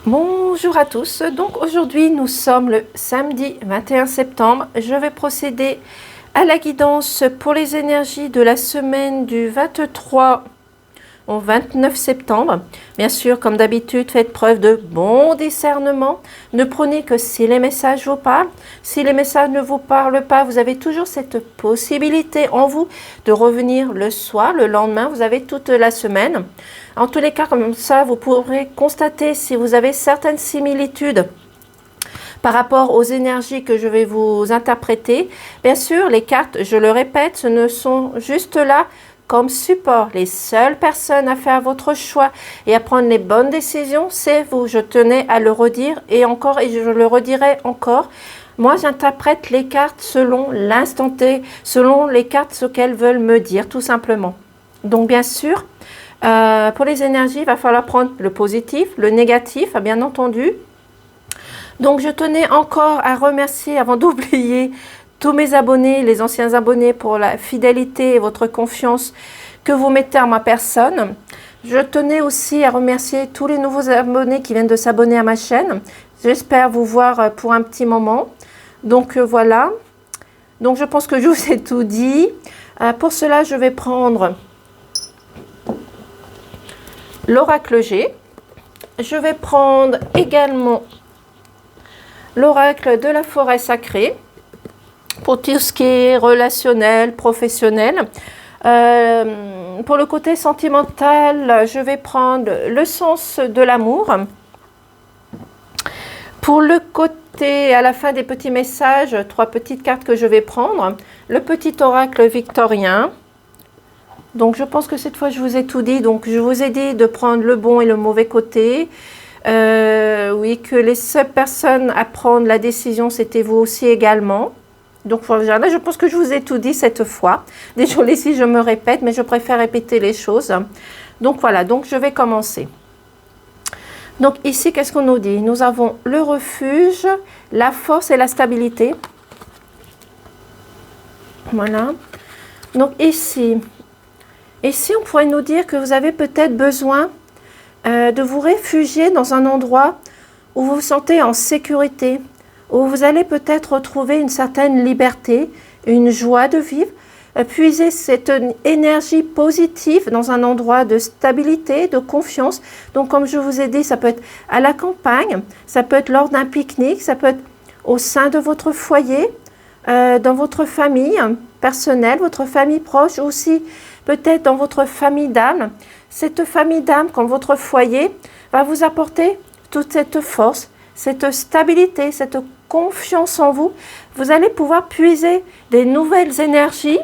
Bonjour à tous, donc aujourd'hui nous sommes le samedi 21 septembre. Je vais procéder à la guidance pour les énergies de la semaine du 23 au 29 septembre. Bien sûr, comme d'habitude, faites preuve de bon discernement. Ne prenez que si les messages vous parlent. Si les messages ne vous parlent pas, vous avez toujours cette possibilité en vous de revenir le soir, le lendemain. Vous avez toute la semaine. En tous les cas, comme ça, vous pourrez constater si vous avez certaines similitudes par rapport aux énergies que je vais vous interpréter. Bien sûr, les cartes, je le répète, ce ne sont juste là comme support. Les seules personnes à faire votre choix et à prendre les bonnes décisions, c'est vous. Je tenais à le redire et encore, et je le redirai encore. Moi, j'interprète les cartes selon l'instant T, selon les cartes ce qu'elles veulent me dire, tout simplement. Donc, bien sûr, pour les énergies, il va falloir prendre le positif, le négatif, bien entendu. Donc, je tenais encore à remercier, avant d'oublier, tous mes abonnés, les anciens abonnés, pour la fidélité et votre confiance que vous mettez en ma personne. Je tenais aussi à remercier tous les nouveaux abonnés qui viennent de s'abonner à ma chaîne. J'espère vous voir pour un petit moment. Donc, voilà. Donc, je pense que je vous ai tout dit. Pour cela, je vais prendre l'oracle G. Je vais prendre également l'oracle de la forêt sacrée pour tout ce qui est relationnel, professionnel. Pour le côté sentimental, je vais prendre le sens de l'amour. Pour le côté, à la fin des petits messages, 3 petites cartes que je vais prendre. Le petit oracle victorien. Donc, je pense que cette fois, je vous ai tout dit. Donc, je vous ai dit de prendre le bon et le mauvais côté. Oui, que les seules personnes à prendre la décision, c'était vous aussi également. Donc, là, je pense que je vous ai tout dit cette fois. Désolée si je me répète, mais je préfère répéter les choses. Donc, voilà. Donc, je vais commencer. Donc, ici, qu'est-ce qu'on nous dit? Nous avons le refuge, la force et la stabilité. Voilà. Donc, ici, on pourrait nous dire que vous avez peut-être besoin de vous réfugier dans un endroit où vous vous sentez en sécurité, où vous allez peut-être retrouver une certaine liberté, une joie de vivre, puiser cette énergie positive dans un endroit de stabilité, de confiance. Donc, comme je vous ai dit, ça peut être à la campagne, ça peut être lors d'un pique-nique, ça peut être au sein de votre foyer, dans votre famille personnelle, votre famille proche, aussi peut-être dans votre famille d'âme. Cette famille d'âme, comme votre foyer, va vous apporter toute cette force, cette stabilité, cette confiance en vous. Vous allez pouvoir puiser des nouvelles énergies,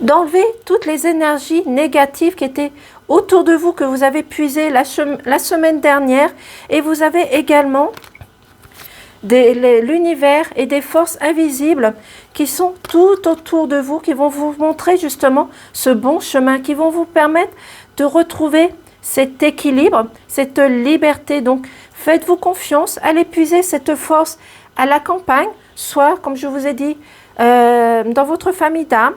d'enlever toutes les énergies négatives qui étaient autour de vous, que vous avez puisées la semaine dernière. Et vous avez également l'univers et des forces invisibles qui sont tout autour de vous, qui vont vous montrer justement ce bon chemin, qui vont vous permettre de retrouver cet équilibre, cette liberté. Donc, faites-vous confiance, allez puiser cette force à la campagne, soit, comme je vous ai dit, dans votre famille d'âme,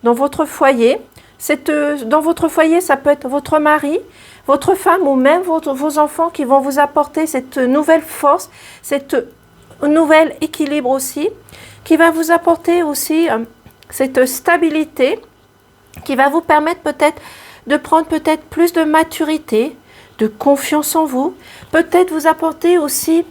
dans votre foyer. Dans votre foyer, ça peut être votre mari, votre femme ou même vos enfants qui vont vous apporter cette nouvelle force, cette nouvel équilibre aussi, qui va vous apporter aussi cette stabilité, qui va vous permettre peut-être de prendre peut-être plus de maturité, de confiance en vous, peut-être vous apporter aussi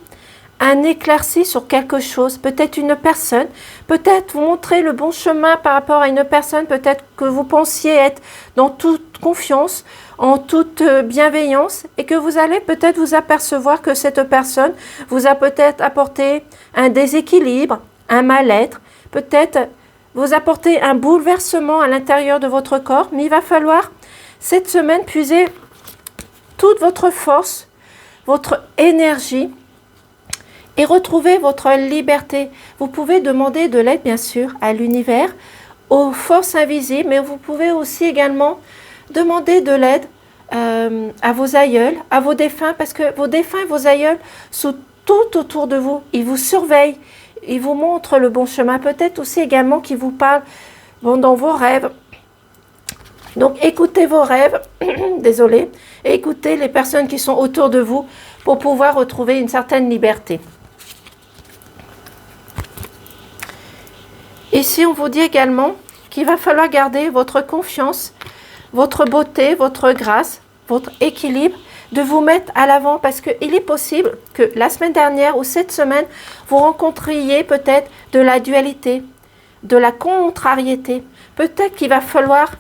un éclairci sur quelque chose, peut-être une personne, peut-être vous montrer le bon chemin par rapport à une personne, peut-être que vous pensiez être dans toute confiance, en toute bienveillance, et que vous allez peut-être vous apercevoir que cette personne vous a peut-être apporté un déséquilibre, un mal-être, peut-être vous apporter un bouleversement à l'intérieur de votre corps, mais il va falloir cette semaine puiser toute votre force, votre énergie, et retrouver votre liberté. Vous pouvez demander de l'aide, bien sûr, à l'univers, aux forces invisibles, mais vous pouvez aussi également demander de l'aide à vos aïeuls, à vos défunts, parce que vos défunts et vos aïeuls sont tout autour de vous. Ils vous surveillent, ils vous montrent le bon chemin. Peut-être aussi également qu'ils vous parlent dans vos rêves. Donc écoutez vos rêves, désolé, et écoutez les personnes qui sont autour de vous pour pouvoir retrouver une certaine liberté. Ici, on vous dit également qu'il va falloir garder votre confiance, votre beauté, votre grâce, votre équilibre, de vous mettre à l'avant parce qu'il est possible que la semaine dernière ou cette semaine, vous rencontriez peut-être de la dualité, de la contrariété. Peut-être qu'il va falloir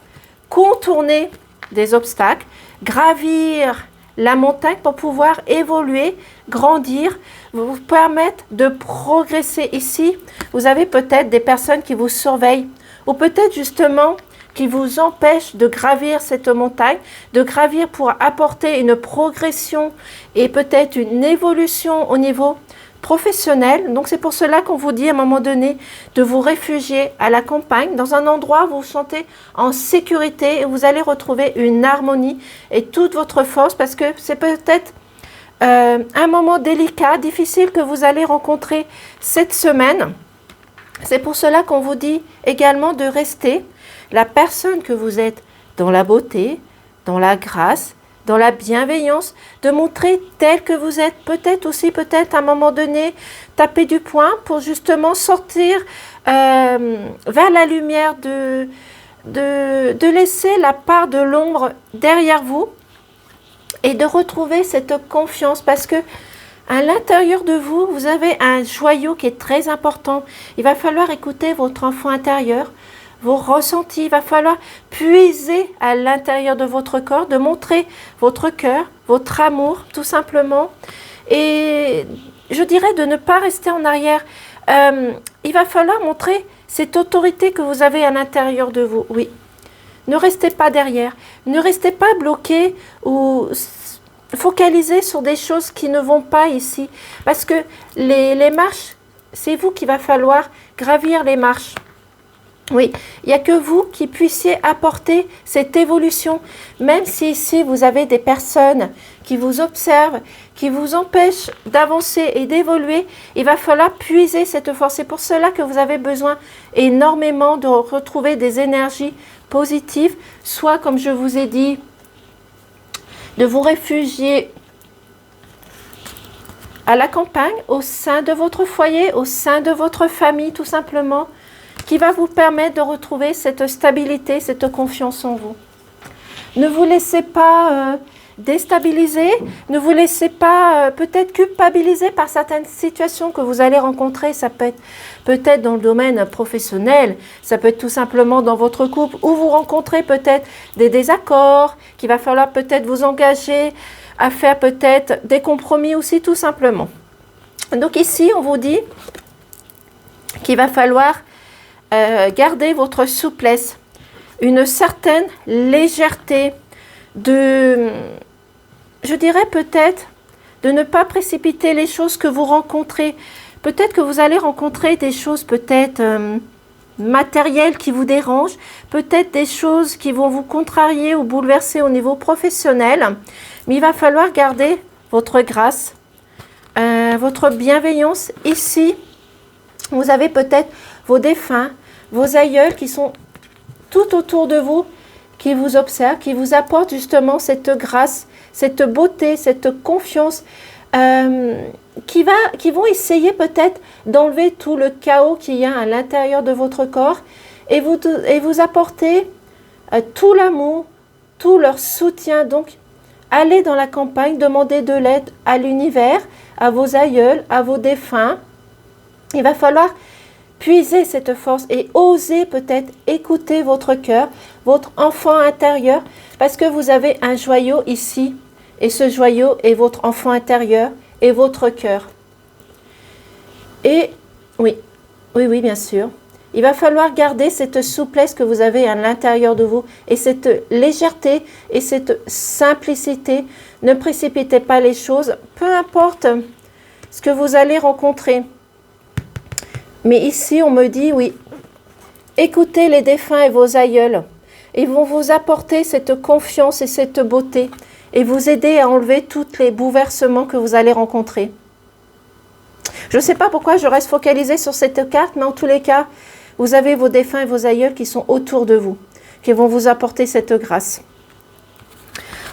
contourner des obstacles, gravir la montagne pour pouvoir évoluer, grandir, vous permettre de progresser. Ici, vous avez peut-être des personnes qui vous surveillent ou peut-être justement qui vous empêchent de gravir cette montagne, de gravir pour apporter une progression et peut-être une évolution au niveau professionnel. Donc c'est pour cela qu'on vous dit à un moment donné de vous réfugier à la campagne, dans un endroit où vous vous sentez en sécurité et vous allez retrouver une harmonie et toute votre force parce que c'est peut-être un moment délicat, difficile que vous allez rencontrer cette semaine. C'est pour cela qu'on vous dit également de rester la personne que vous êtes dans la beauté, dans la grâce, dans la bienveillance, de montrer tel que vous êtes. Peut-être aussi, peut-être à un moment donné, taper du poing pour justement sortir vers la lumière, de laisser la part de l'ombre derrière vous et de retrouver cette confiance parce que à l'intérieur de vous, vous avez un joyau qui est très important. Il va falloir écouter votre enfant intérieur, vos ressentis. Il va falloir puiser à l'intérieur de votre corps, de montrer votre cœur, votre amour, tout simplement. Et je dirais de ne pas rester en arrière. Il va falloir montrer cette autorité que vous avez à l'intérieur de vous. Oui. Ne restez pas derrière. Ne restez pas bloqué ou focalisé sur des choses qui ne vont pas ici. Parce que les marches, c'est vous qu'il va falloir gravir les marches. Oui, il n'y a que vous qui puissiez apporter cette évolution. Même si ici, vous avez des personnes qui vous observent, qui vous empêchent d'avancer et d'évoluer, il va falloir puiser cette force. C'est pour cela que vous avez besoin énormément de retrouver des énergies positives, soit, comme je vous ai dit, de vous réfugier à la campagne, au sein de votre foyer, au sein de votre famille, tout simplement, qui va vous permettre de retrouver cette stabilité, cette confiance en vous. Ne vous laissez pas déstabiliser, ne vous laissez pas peut-être culpabiliser par certaines situations que vous allez rencontrer. Ça peut être peut-être dans le domaine professionnel, ça peut être tout simplement dans votre couple où vous rencontrez peut-être des désaccords, qu'il va falloir peut-être vous engager à faire peut-être des compromis aussi tout simplement. Donc ici, on vous dit qu'il va falloir garder votre souplesse, une certaine légèreté, je dirais peut-être, de ne pas précipiter les choses que vous rencontrez. Peut-être que vous allez rencontrer des choses peut-être matérielles qui vous dérangent, peut-être des choses qui vont vous contrarier ou bouleverser au niveau professionnel, mais il va falloir garder votre grâce, votre bienveillance. Ici, vous avez peut-être vos défunts, vos aïeuls qui sont tout autour de vous, qui vous observent, qui vous apportent justement cette grâce, cette beauté, cette confiance, qui vont essayer peut-être d'enlever tout le chaos qu'il y a à l'intérieur de votre corps et vous apporter tout l'amour, tout leur soutien. Donc, allez dans la campagne, demandez de l'aide à l'univers, à vos aïeuls, à vos défunts. Il va falloir puiser cette force et oser peut-être écouter votre cœur, votre enfant intérieur, parce que vous avez un joyau ici, et ce joyau est votre enfant intérieur et votre cœur. Et oui, bien sûr, il va falloir garder cette souplesse que vous avez à l'intérieur de vous, et cette légèreté et cette simplicité. Ne précipitez pas les choses, peu importe ce que vous allez rencontrer. Mais ici, on me dit, oui, écoutez les défunts et vos aïeuls. Ils vont vous apporter cette confiance et cette beauté et vous aider à enlever tous les bouleversements que vous allez rencontrer. Je ne sais pas pourquoi je reste focalisée sur cette carte, mais en tous les cas, vous avez vos défunts et vos aïeuls qui sont autour de vous, qui vont vous apporter cette grâce.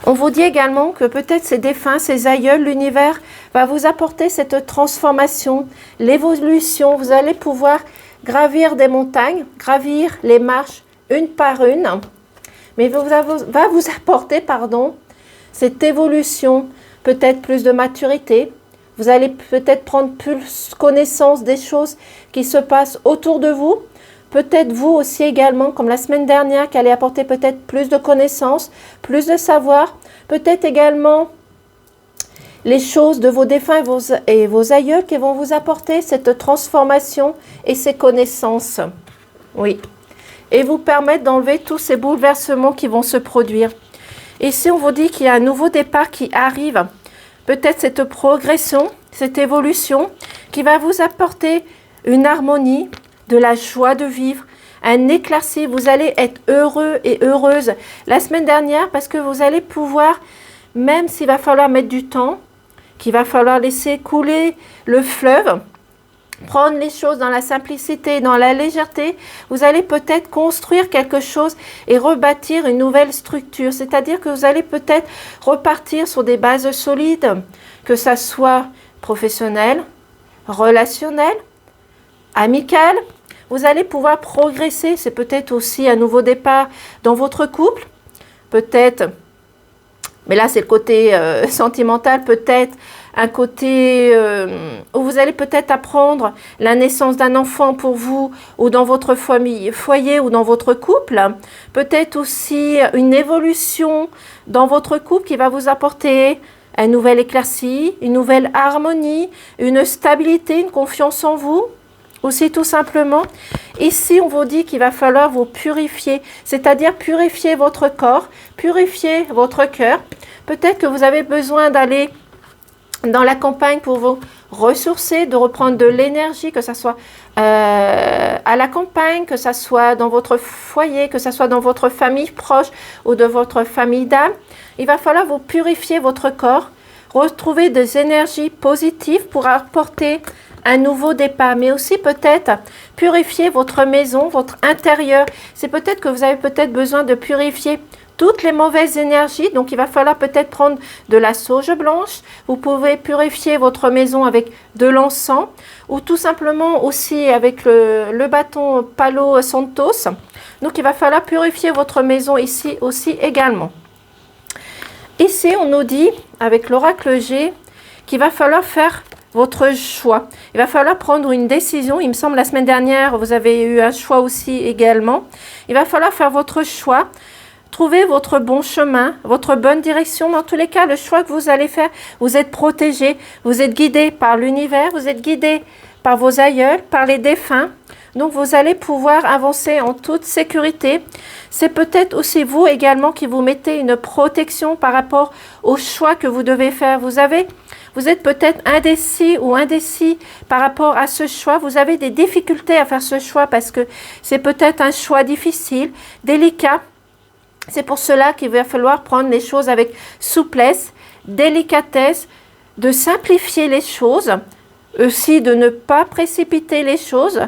On vous dit également que peut-être ces défunts, ces aïeuls, l'univers va vous apporter cette transformation, l'évolution. Vous allez pouvoir gravir des montagnes, gravir les marches une par une, mais va vous apporter, cette évolution, peut-être plus de maturité. Vous allez peut-être prendre plus connaissance des choses qui se passent autour de vous. Peut-être vous aussi également, comme la semaine dernière, qui allez apporter peut-être plus de connaissances, plus de savoir. Peut-être également les choses de vos défunts et vos aïeux qui vont vous apporter cette transformation et ces connaissances. Oui. Et vous permettre d'enlever tous ces bouleversements qui vont se produire. Ici, on vous dit qu'il y a un nouveau départ qui arrive. Peut-être cette progression, cette évolution qui va vous apporter une harmonie, de la joie de vivre, un éclairci. Vous allez être heureux et heureuse la semaine dernière parce que vous allez pouvoir, même s'il va falloir mettre du temps, qu'il va falloir laisser couler le fleuve, prendre les choses dans la simplicité, dans la légèreté, vous allez peut-être construire quelque chose et rebâtir une nouvelle structure. C'est-à-dire que vous allez peut-être repartir sur des bases solides, que ça soit professionnel, relationnel, amical. Vous allez pouvoir progresser. C'est peut-être aussi un nouveau départ dans votre couple. Peut-être, mais là c'est le côté sentimental, peut-être un côté où vous allez peut-être apprendre la naissance d'un enfant pour vous ou dans votre foyer ou dans votre couple. Peut-être aussi une évolution dans votre couple qui va vous apporter un nouvel éclairci, une nouvelle harmonie, une stabilité, une confiance en vous. Aussi tout simplement, ici on vous dit qu'il va falloir vous purifier, c'est-à-dire purifier votre corps, purifier votre cœur. Peut-être que vous avez besoin d'aller dans la campagne pour vous ressourcer, de reprendre de l'énergie, que ce soit à la campagne, que ce soit dans votre foyer, que ce soit dans votre famille proche ou de votre famille d'âme. Il va falloir vous purifier votre corps, retrouver des énergies positives pour apporter un nouveau départ, mais aussi peut-être purifier votre maison, votre intérieur. C'est peut-être que vous avez peut-être besoin de purifier toutes les mauvaises énergies, donc il va falloir peut-être prendre de la sauge blanche. Vous pouvez purifier votre maison avec de l'encens ou tout simplement aussi avec le bâton Palo Santos. Donc il va falloir purifier votre maison ici aussi également. Ici on nous dit avec l'oracle G qu'il va falloir faire votre choix. Il va falloir prendre une décision. Il me semble la semaine dernière, vous avez eu un choix aussi également. Il va falloir faire votre choix. Trouver votre bon chemin, votre bonne direction. Dans tous les cas, le choix que vous allez faire, vous êtes protégé. Vous êtes guidé par l'univers. Vous êtes guidé par vos aïeuls, par les défunts. Donc, vous allez pouvoir avancer en toute sécurité. C'est peut-être aussi vous également qui vous mettez une protection par rapport au choix que vous devez faire. Vous êtes peut-être indécis ou indécis par rapport à ce choix. Vous avez des difficultés à faire ce choix parce que c'est peut-être un choix difficile, délicat. C'est pour cela qu'il va falloir prendre les choses avec souplesse, délicatesse, de simplifier les choses, aussi de ne pas précipiter les choses,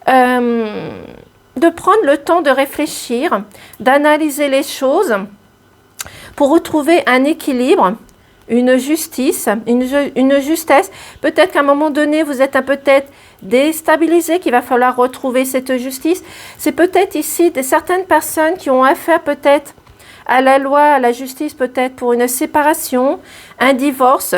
de prendre le temps de réfléchir, d'analyser les choses pour retrouver un équilibre, une justice, une justesse. Peut-être qu'à un moment donné, vous êtes peut-être déstabilisé, qu'il va falloir retrouver cette justice. C'est peut-être ici certaines personnes qui ont affaire peut-être à la loi, à la justice, peut-être pour une séparation, un divorce,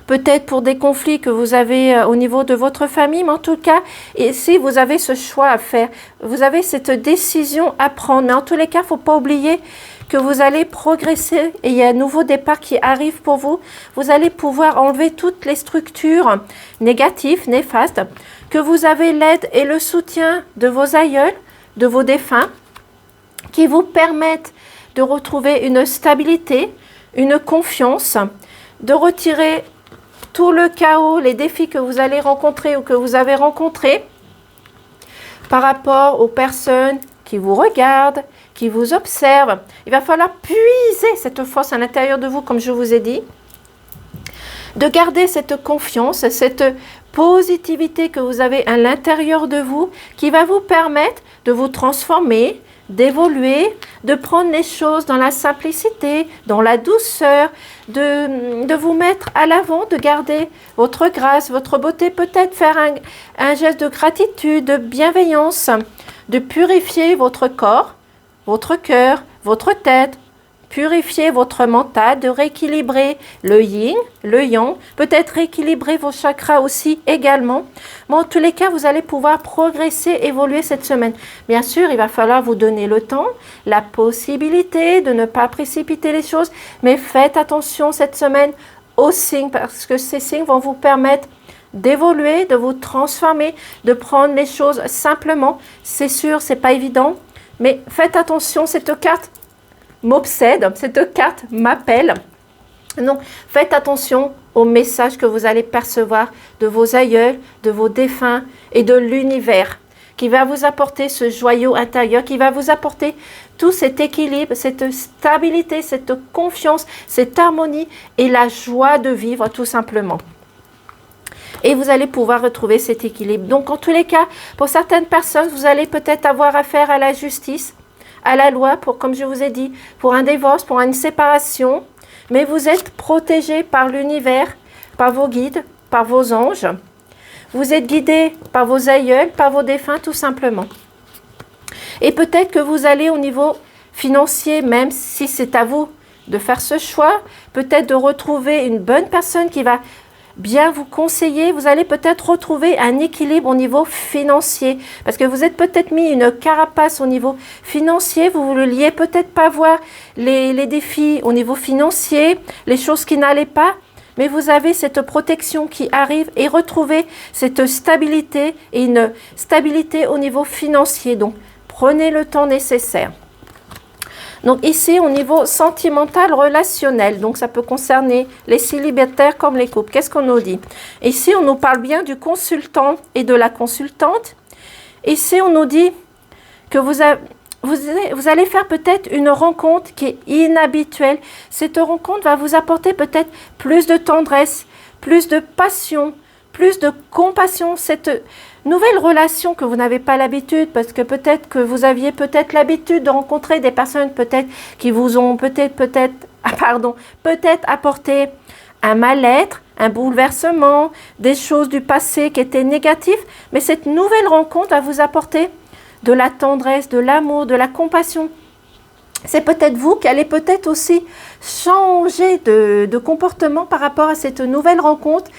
peut-être pour des conflits que vous avez au niveau de votre famille, mais en tout cas, ici, vous avez ce choix à faire. Vous avez cette décision à prendre. Mais en tous les cas, il ne faut pas oublier que vous allez progresser et il y a un nouveau départ qui arrive pour vous. Vous allez pouvoir enlever toutes les structures négatives, néfastes, que vous avez l'aide et le soutien de vos aïeuls, de vos défunts, qui vous permettent de retrouver une stabilité, une confiance, de retirer tout le chaos, les défis que vous allez rencontrer ou que vous avez rencontrés par rapport aux personnes qui vous regardent, qui vous observent. Il va falloir puiser cette force à l'intérieur de vous, comme je vous ai dit, de garder cette confiance, cette positivité que vous avez à l'intérieur de vous, qui va vous permettre de vous transformer, d'évoluer, de prendre les choses dans la simplicité, dans la douceur, de vous mettre à l'avant, de garder votre grâce, votre beauté, peut-être faire un geste de gratitude, de bienveillance, de purifier votre corps, votre cœur, votre tête, purifier votre mental, de rééquilibrer le yin, le yang, peut-être rééquilibrer vos chakras aussi également. Mais en tous les cas, vous allez pouvoir progresser, évoluer cette semaine. Bien sûr, il va falloir vous donner le temps, la possibilité de ne pas précipiter les choses, mais faites attention cette semaine aux signes, parce que ces signes vont vous permettre d'évoluer, de vous transformer, de prendre les choses simplement. C'est sûr, c'est pas évident, mais faites attention, cette carte m'obsède, cette carte m'appelle. Donc, faites attention aux messages que vous allez percevoir de vos aïeuls, de vos défunts et de l'univers qui va vous apporter ce joyau intérieur, qui va vous apporter tout cet équilibre, cette stabilité, cette confiance, cette harmonie et la joie de vivre tout simplement. Et vous allez pouvoir retrouver cet équilibre. Donc, en tous les cas, pour certaines personnes, vous allez peut-être avoir affaire à la justice, à la loi, pour, comme je vous ai dit, pour un divorce, pour une séparation, mais vous êtes protégé par l'univers, par vos guides, par vos anges. Vous êtes guidé par vos aïeuls, par vos défunts, tout simplement. Et peut-être que vous allez au niveau financier, même si c'est à vous de faire ce choix, peut-être de retrouver une bonne personne qui va bien vous conseiller, vous allez peut-être retrouver un équilibre au niveau financier, parce que vous êtes peut-être mis une carapace au niveau financier, vous ne vouliez peut-être pas voir les défis au niveau financier, les choses qui n'allaient pas, mais vous avez cette protection qui arrive et retrouvez cette stabilité et une stabilité au niveau financier. Donc, prenez le temps nécessaire. Donc ici, au niveau sentimental, relationnel, donc ça peut concerner les célibataires comme les couples. Qu'est-ce qu'on nous dit? Ici, on nous parle bien du consultant et de la consultante. Ici, on nous dit que vous allez faire peut-être une rencontre qui est inhabituelle. Cette rencontre va vous apporter peut-être plus de tendresse, plus de passion, plus de compassion. Cette nouvelle relation que vous n'avez pas l'habitude, parce que peut-être que vous aviez peut-être l'habitude de rencontrer des personnes peut-être qui vous ont peut-être apporté un mal-être, un bouleversement, des choses du passé qui étaient négatives. Mais cette nouvelle rencontre va vous apporter de la tendresse, de l'amour, de la compassion. C'est peut-être vous qui allez peut-être aussi changer de comportement par rapport à cette nouvelle rencontre.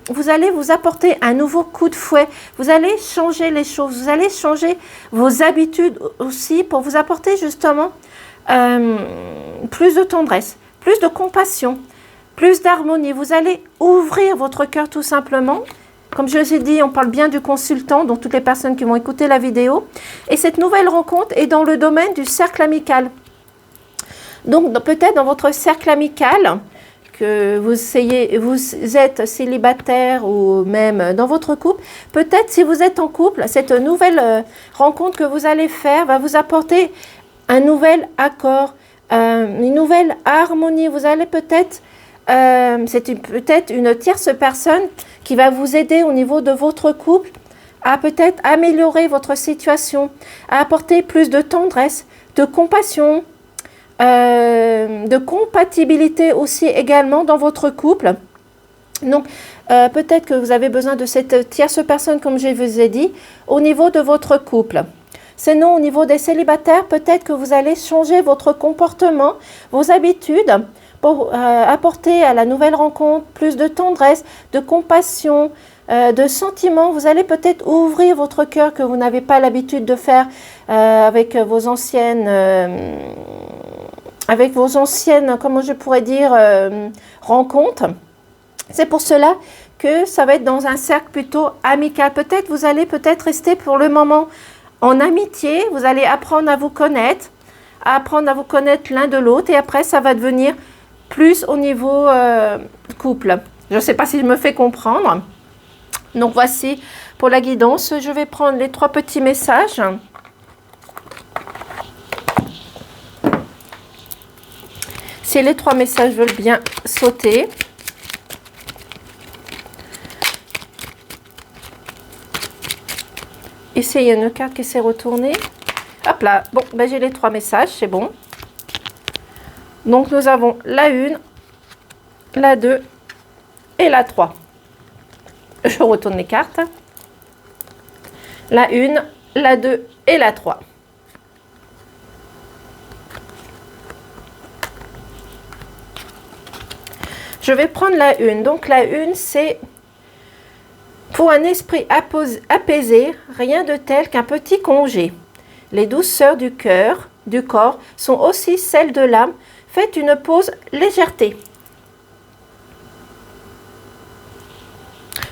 Vous allez vous apporter un nouveau coup de fouet. Vous allez changer les choses. Vous allez changer vos habitudes aussi pour vous apporter justement plus de tendresse, plus de compassion, plus d'harmonie. Vous allez ouvrir votre cœur tout simplement. Comme je vous ai dit, on parle bien du consultant, donc toutes les personnes qui vont écouter la vidéo. Et cette nouvelle rencontre est dans le domaine du cercle amical. Donc peut-être dans votre cercle amical, que vous êtes célibataire ou même dans votre couple, peut-être si vous êtes en couple, cette nouvelle rencontre que vous allez faire va vous apporter un nouvel accord, une nouvelle harmonie. Vous allez peut-être, c'est peut-être une tierce personne qui va vous aider au niveau de votre couple à peut-être améliorer votre situation, à apporter plus de tendresse, de compassion, de compatibilité aussi également dans votre couple. Donc, peut-être que vous avez besoin de cette tierce personne, comme je vous ai dit, au niveau de votre couple. Sinon, au niveau des célibataires, peut-être que vous allez changer votre comportement, vos habitudes, pour apporter à la nouvelle rencontre plus de tendresse, de compassion, de sentiments. Vous allez peut-être ouvrir votre cœur que vous n'avez pas l'habitude de faire avec vos anciennes, comment je pourrais dire, rencontres. C'est pour cela que ça va être dans un cercle plutôt amical. Peut-être vous allez rester pour le moment en amitié. Vous allez apprendre à vous connaître l'un de l'autre, et après ça va devenir plus au niveau couple. Je ne sais pas si je me fais comprendre. Donc voici pour la guidance. Je vais prendre les 3 petits messages. Si les 3 messages veulent bien sauter. Ici, il y a une carte qui s'est retournée. Hop là, bon, ben j'ai les 3 messages, c'est bon. Donc nous avons la 1, la 2 et la 3. Je retourne les cartes. La 1, la 2 et la 3. Je vais prendre la 1. Donc la 1, c'est pour un esprit apaisé, rien de tel qu'un petit congé. Les douceurs du cœur, du corps, sont aussi celles de l'âme. Faites une pause légèreté.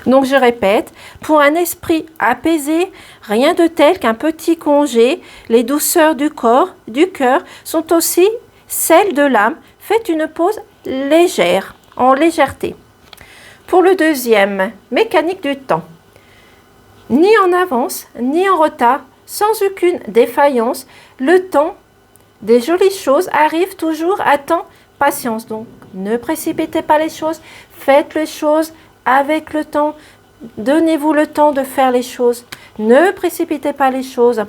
Donc je répète, pour un esprit apaisé, rien de tel qu'un petit congé. Les douceurs du corps, du cœur, sont aussi celles de l'âme. Faites une pause légère, en légèreté. Pour le deuxième, mécanique du temps. Ni en avance, ni en retard, sans aucune défaillance, le temps des jolies choses arrive toujours à temps. Patience, donc ne précipitez pas les choses, faites les choses avec le temps. Donnez-vous le temps de faire les choses. Ne précipitez pas les choses,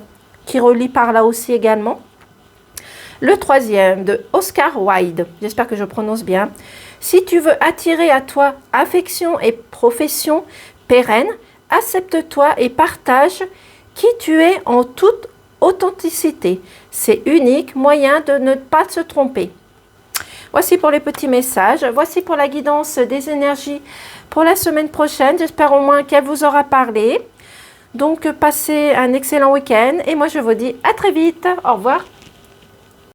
qui relie par là aussi également. Le troisième, de Oscar Wilde, j'espère que je prononce bien. Si tu veux attirer à toi affection et profession pérenne, accepte-toi et partage qui tu es en toute authenticité. C'est unique moyen de ne pas se tromper. Voici pour les petits messages. Voici pour la guidance des énergies pour la semaine prochaine. J'espère au moins qu'elle vous aura parlé. Donc, passez un excellent week-end. Et moi, je vous dis à très vite. Au revoir.